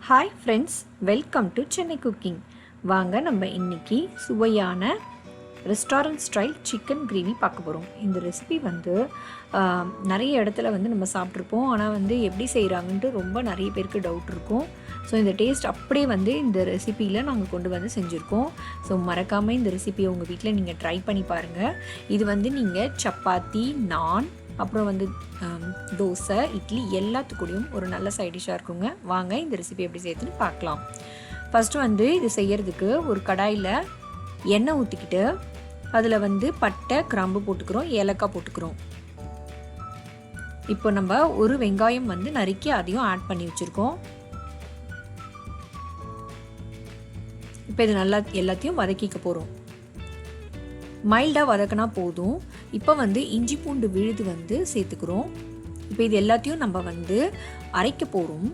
Hi friends, welcome to Chennai cooking. வாங்க நம்ம இன்றைக்கி சுவையான ரெஸ்டாரண்ட் ஸ்டைல் சிக்கன் கிரேவி பார்க்க போகிறோம். இந்த ரெசிபி நிறைய இடத்துல நம்ம சாப்பிட்ருப்போம். ஆனால் எப்படி செய்கிறாங்கன்ட்டு ரொம்ப நிறைய பேருக்கு டவுட் இருக்கும். ஸோ இந்த டேஸ்ட் அப்படியே இந்த ரெசிப்பியில் நாங்கள் கொண்டு செஞ்சுருக்கோம். ஸோ மறக்காமல் இந்த ரெசிபியை உங்கள் வீட்டில் நீங்கள் ட்ரை பண்ணி பாருங்கள். இது நீங்கள் சப்பாத்தி, நான், அப்புறம் தோசை, இட்லி எல்லாத்துக்கூடையும் ஒரு நல்ல சைட் டிஷ்ஷாக இருக்குங்க. வாங்க இந்த ரெசிபி எப்படி செய்யுதுன்னு பார்க்கலாம். ஃபஸ்ட்டு இது செய்கிறதுக்கு ஒரு கடாயில் எண்ணெய் ஊற்றிக்கிட்டு அதில் பட்டை, கிராம்பு போட்டுக்கிறோம், ஏலக்காய் போட்டுக்கிறோம். இப்போ நம்ம ஒரு வெங்காயம் நறுக்கி அதையும் ஆட் பண்ணி வச்சுருக்கோம். இப்போ இது நல்லா எல்லாத்தையும் வதக்கிக்க போகிறோம். மைல்டாக வதக்கினா போதும். இப்போ இஞ்சி பூண்டு விழுது சேர்த்துக்கிறோம். இப்போ இது எல்லாத்தையும் நம்ம அரைக்க போகிறோம்.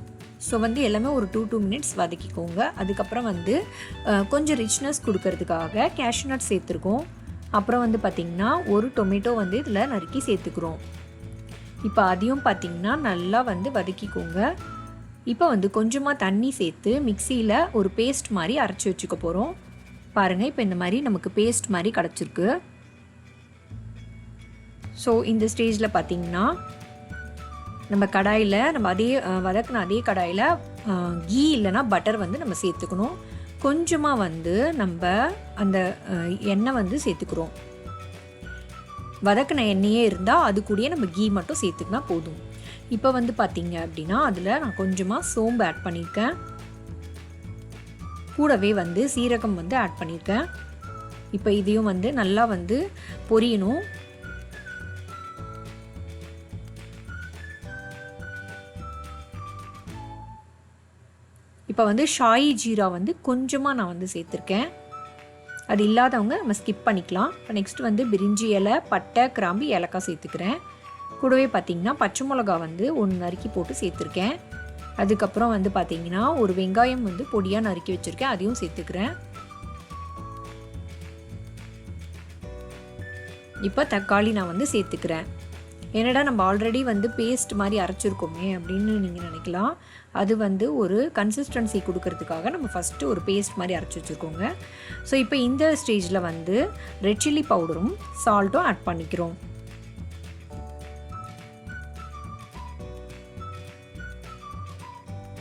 ஸோ எல்லாமே ஒரு 2 மினிட்ஸ் வதக்கிக்கோங்க. அதுக்கப்புறம் கொஞ்சம் ரிச்னஸ் கொடுக்கறதுக்காக கேஷ்யூ நட் சேர்த்துருக்கோம். அப்புறம் பார்த்திங்கன்னா ஒரு டொமேட்டோ இதில் நறுக்கி சேர்த்துக்கிறோம். இப்போ அதையும் பார்த்திங்கன்னா நல்லா வதக்கிக்கோங்க. இப்போ கொஞ்சமாக தண்ணி சேர்த்து மிக்சியில் ஒரு பேஸ்ட் மாதிரி அரைச்சி வச்சுக்க போகிறோம். பாருங்கள், இப்போ இந்த மாதிரி நமக்கு பேஸ்ட் மாதிரி கிடச்சிருக்கு. ஸோ இந்த ஸ்டேஜில் பார்த்திங்கன்னா நம்ம கடாயில் வதக்கின அதே கடாயில் கீ இல்லைனா பட்டர் நம்ம சேர்த்துக்கணும். கொஞ்சமாக நம்ம அந்த எண்ணெய் சேர்த்துக்கிறோம். வதக்கின எண்ணெயே இருந்தால் அது கூடயே நம்ம கீ மட்டும் சேர்த்துக்கினா போதும். இப்போ பார்த்திங்க அப்படின்னா அதில் நான் கொஞ்சமாக சோம்பு ஆட் பண்ணியிருக்கேன். கூடவே சீரகம் ஆட் பண்ணியிருக்கேன். இப்போ இதையும் நல்லா பொரியணும். இப்போ ஷாயி ஜீரா கொஞ்சமாக நான் சேர்த்துருக்கேன். அது இல்லாதவங்க நம்ம ஸ்கிப் பண்ணிக்கலாம். இப்போ நெக்ஸ்ட் பிரிஞ்சி இலை, பட்டை, கிராம்பு, ஏலக்காய் சேர்த்துக்கிறேன். கூடவே பார்த்திங்கன்னா பச்சை மிளகா 1 நறுக்கி போட்டு சேர்த்துருக்கேன். அதுக்கப்புறம் பார்த்திங்கன்னா ஒரு வெங்காயம் பொடியாக நறுக்கி வச்சுருக்கேன், அதையும் சேர்த்துக்கிறேன். இப்போ தக்காளி நான் சேர்த்துக்கிறேன். என்னடா நம்ம ஆல்ரெடி பேஸ்ட் மாதிரி அரைச்சிருக்கோமே அப்படின்னு நீங்கள் நினைக்கலாம். அது ஒரு கன்சிஸ்டன்சி கொடுக்கறதுக்காக நம்ம ஃபஸ்ட்டு ஒரு பேஸ்ட் மாதிரி அரைச்சி வச்சுருக்கோங்க. ஸோ இப்போ இந்த ஸ்டேஜில் ரெட் சில்லி பவுடரும் சால்ட்டும் ஆட் பண்ணிக்கிறோம்.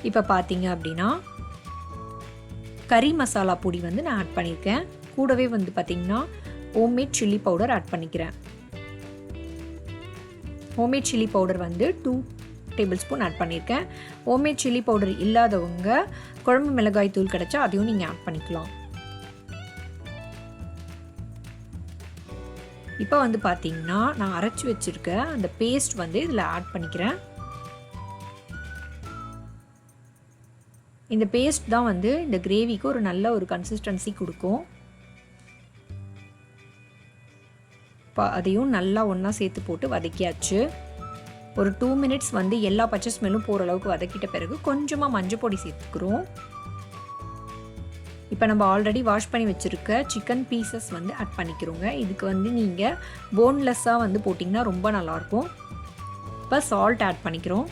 இப்போ பார்த்தீங்க அப்படின்னா கறி மசாலா பொடி நான் ஆட் பண்ணியிருக்கேன். கூடவே பார்த்திங்கன்னா ஹோம்மேட் சில்லி பவுடர் ஆட் பண்ணிக்கிறேன். Homemade chilli powder 2 tablespoon add பண்ணியிருக்கேன். ஹோம்மேட் சில்லி பவுடர் இல்லாதவங்க குழம்பு மிளகாய் தூள் கிடச்சா அதையும் நீங்கள் ஆட் பண்ணிக்கலாம். இப்போ பார்த்தீங்கன்னா நான் அரைச்சி வச்சுருக்க அந்த பேஸ்ட் இதில் ஆட் பண்ணிக்கிறேன். இந்த பேஸ்ட் தான் இந்த கிரேவிக்கு ஒரு நல்ல ஒரு கன்சிஸ்டன்சி கொடுக்கும். அதையும் நல்லா ஒன்றா சேர்த்து போட்டு வதக்கியாச்சு. ஒரு 2 மினிட்ஸ் எல்லா பச்சை ஸ்மெல்லும் போகிற அளவுக்கு வதக்கிட்ட பிறகு கொஞ்சமாக மஞ்சள் பொடி சேர்த்துக்கிறோம். இப்போ நம்ம ஆல்ரெடி வாஷ் பண்ணி வச்சுருக்க சிக்கன் பீசஸ் ஆட் பண்ணிக்கிறோங்க. இதுக்கு நீங்கள் போன்லெஸ்ஸாக போட்டிங்கன்னா ரொம்ப நல்லாயிருக்கும். இப்போ சால்ட் ஆட் பண்ணிக்கிறோம்.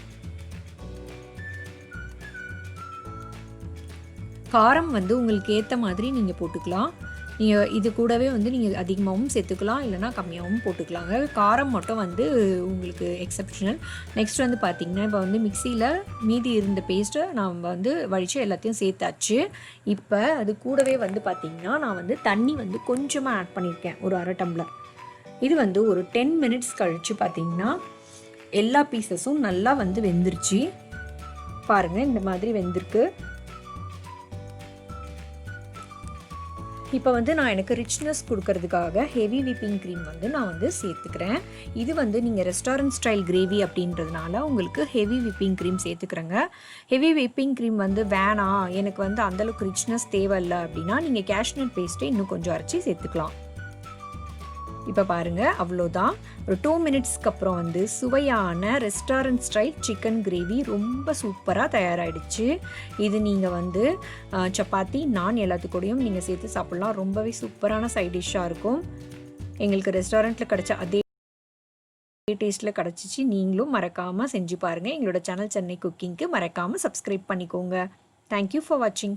காரம் உங்களுக்கு ஏற்ற மாதிரி நீங்கள் போட்டுக்கலாம். நீங்கள் இது கூடவே நீங்கள் அதிகமாகவும் சேர்த்துக்கலாம், இல்லைனா கம்மியாகவும் போட்டுக்கலாங்க. காரம் மட்டும் உங்களுக்கு எக்ஸப்ஷனல். நெக்ஸ்ட் பார்த்திங்கன்னா இப்போ மிக்சியில் மீதி இருந்த பேஸ்ட்டை நான் வழித்து எல்லாத்தையும் சேர்த்தாச்சு. இப்போ அது கூடவே பார்த்திங்கன்னா நான் தண்ணி கொஞ்சமாக ஆட் பண்ணியிருக்கேன், ஒரு 1/2 டம்ளர். இது ஒரு 10 மினிட்ஸ் கழித்து பார்த்திங்கன்னா எல்லா பீசஸும் நல்லா வெந்துருச்சு. பாருங்கள், இந்த மாதிரி வெந்திருக்கு. இப்போ நான் எனக்கு ரிச்னஸ் கொடுக்கறதுக்காக ஹெவி விப்பிங் க்ரீம் நான் சேர்த்துக்கிறேன். இது நீங்கள் ரெஸ்டாரண்ட் ஸ்டைல் கிரேவி அப்படின்றதுனால உங்களுக்கு ஹெவி விப்பிங் க்ரீம் சேர்த்துக்கிறேங்க. ஹெவி விப்பிங் க்ரீம் வேணாம், எனக்கு அந்தளவுக்கு ரிச்னஸ் தேவையில்லை அப்படின்னா நீங்கள் கேஷ்யூ நட் பேஸ்ட்டை இன்னும் கொஞ்சம் அரைச்சி சேர்த்துக்கலாம். இப்போ பாருங்கள், அவ்வளோதான். ஒரு 2 மினிட்ஸ்க்கு அப்புறம் சுவையான ரெஸ்டாரண்ட் ஸ்டைல் சிக்கன் கிரேவி ரொம்ப சூப்பராக தயாராகிடுச்சு. இது நீங்கள் சப்பாத்தி, நான் எல்லாத்துக்கூடையும் நீங்கள் சேர்த்து சாப்பிட்லாம். ரொம்பவே சூப்பரான சைட் டிஷ்ஷாக இருக்கும். எங்களுக்கு ரெஸ்டாரண்ட்டில் கிடச்ச அதே டேஸ்ட்டில் கிடச்சிச்சு. நீங்களும் மறக்காமல் செஞ்சு பாருங்கள். எங்களோட சேனல் சென்னை குக்கிங்க்கு மறக்காமல் சப்ஸ்கிரைப் பண்ணிக்கோங்க. தேங்க்யூ ஃபார் வாட்சிங்.